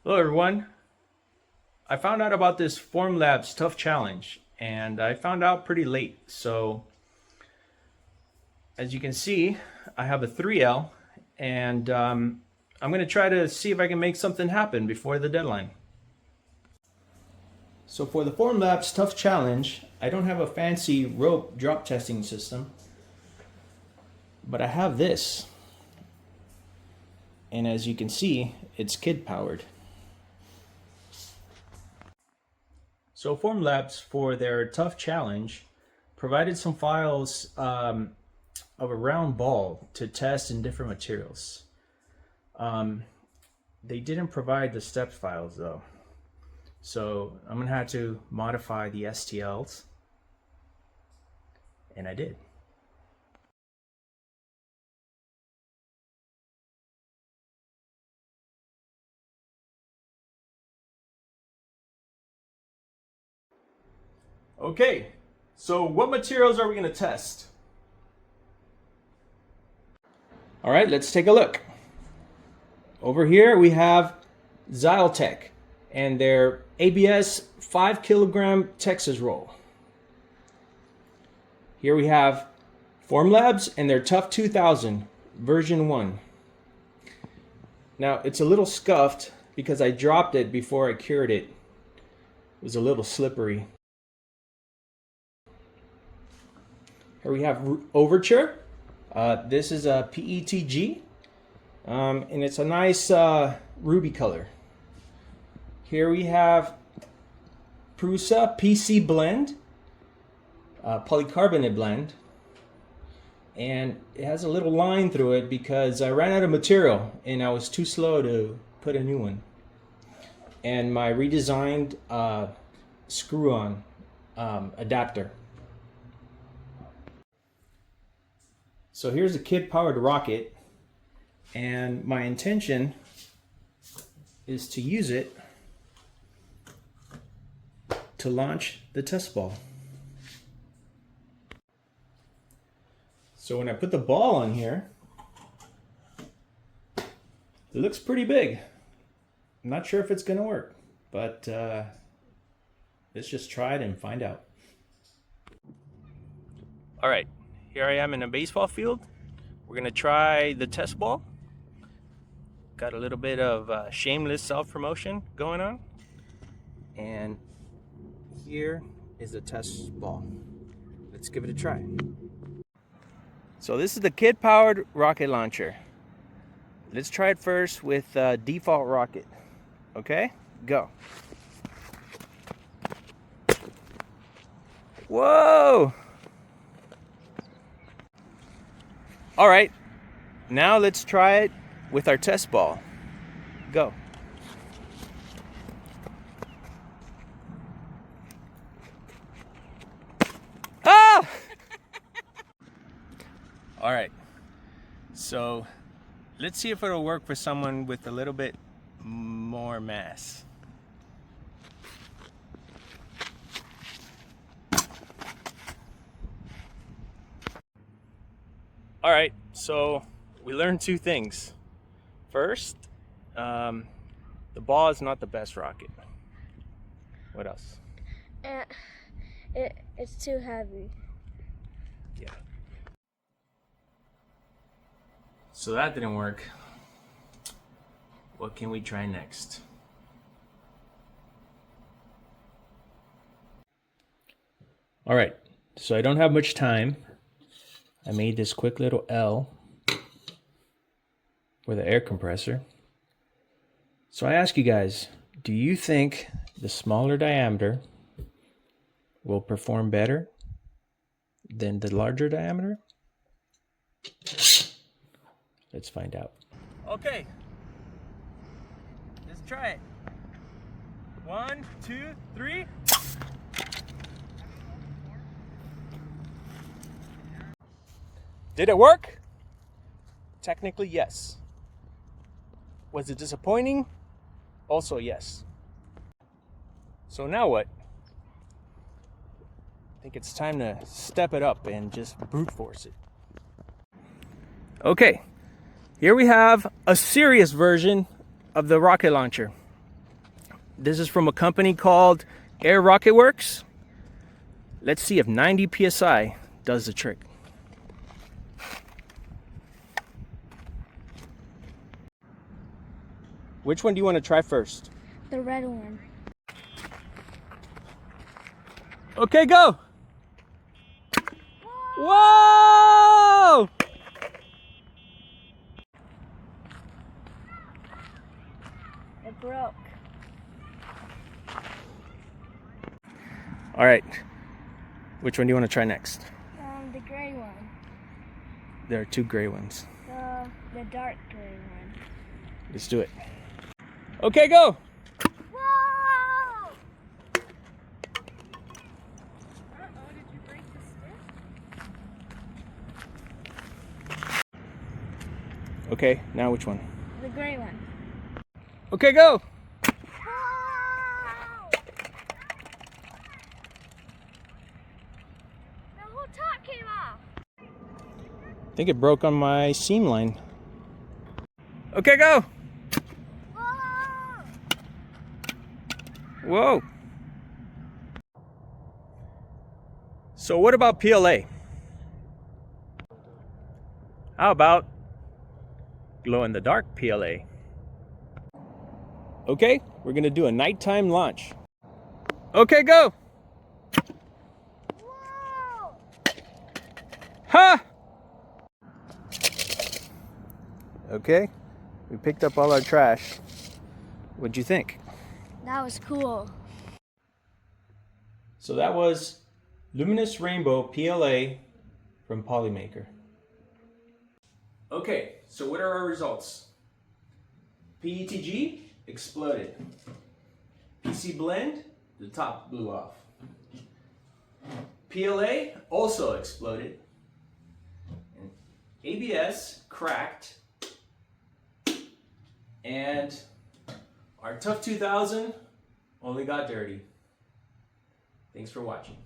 Hello everyone. I found out about this Formlabs Tough Challenge and I found out pretty late. So as you can see, I have a 3L and I'm going to try to see if I can make something happen before the deadline. So for the Formlabs Tough Challenge, I don't have a fancy rope drop testing system, but I have this. And as you can see, it's kid powered. So Formlabs, for their Tough Challenge, provided some files of a round ball to test in different materials. They didn't provide the steps files though. So I'm gonna have to modify the STLs, and I did. Okay, so what materials are we gonna test? All right, let's take a look. Over here we have Xyltech and their ABS 5 kilogram Texas roll. Here we have Formlabs and their Tough 2000 version 1. Now it's a little scuffed because I dropped it before I cured it. It was a little slippery. Here we have Overture. This is a PETG, and it's a nice ruby color. Here we have Prusa PC Blend, polycarbonate blend, and it has a little line through it because I ran out of material and I was too slow to put a new one. And my redesigned screw-on adapter. So here's a kid-powered rocket, and my intention is to use it to launch the test ball. So when I put the ball on here, it looks pretty big. I'm not sure if it's going to work, but let's just try it and find out. All right. Here I am in a baseball field. We're gonna try the test ball. Got a little bit of shameless self-promotion going on. And here is the test ball. Let's give it a try. So this is the kid-powered rocket launcher. Let's try it first with default rocket. Okay, go. Whoa! All right, now let's try it with our test ball. Go. Ah! All right, so let's see if it'll work for someone with a little bit more mass. All right, so we learned two things. First, the ball is not the best rocket. What else? It's too heavy. Yeah. So that didn't work. What can we try next? All right, so I don't have much time. I made this quick little L with an air compressor. So I ask you guys, do you think the smaller diameter will perform better than the larger diameter? Let's find out. Okay, let's try it. 1, 2, 3. Did it work? Technically, yes. Was it disappointing? Also, yes. So now what? I think it's time to step it up and just brute force it. Okay, here we have a serious version of the rocket launcher. This is from a company called Air Rocket Works. Let's see if 90 psi does the trick. Which one do you want to try first? The red one. Okay, go! Whoa! It broke. All right. Which one do you want to try next? The gray one. There are 2 gray ones. The dark gray one. Let's do it. Okay, go! Whoa! Uh-oh, did you break the stick? Okay, now which one? The gray one. Okay, go! Whoa! The whole top came off. I think it broke on my seam line. Okay, go! Whoa! Whoa! So what about PLA? How about glow-in-the-dark PLA? Okay, we're gonna do a nighttime launch. Okay, go! Whoa! Ha! Okay, we picked up all our trash. What'd you think? That was cool. So that was Luminous Rainbow PLA from Polymaker. Okay, so what are our results? PETG exploded. PC Blend, the top blew off. PLA also exploded. And ABS cracked. And our Tough 2000 only got dirty. Thanks for watching.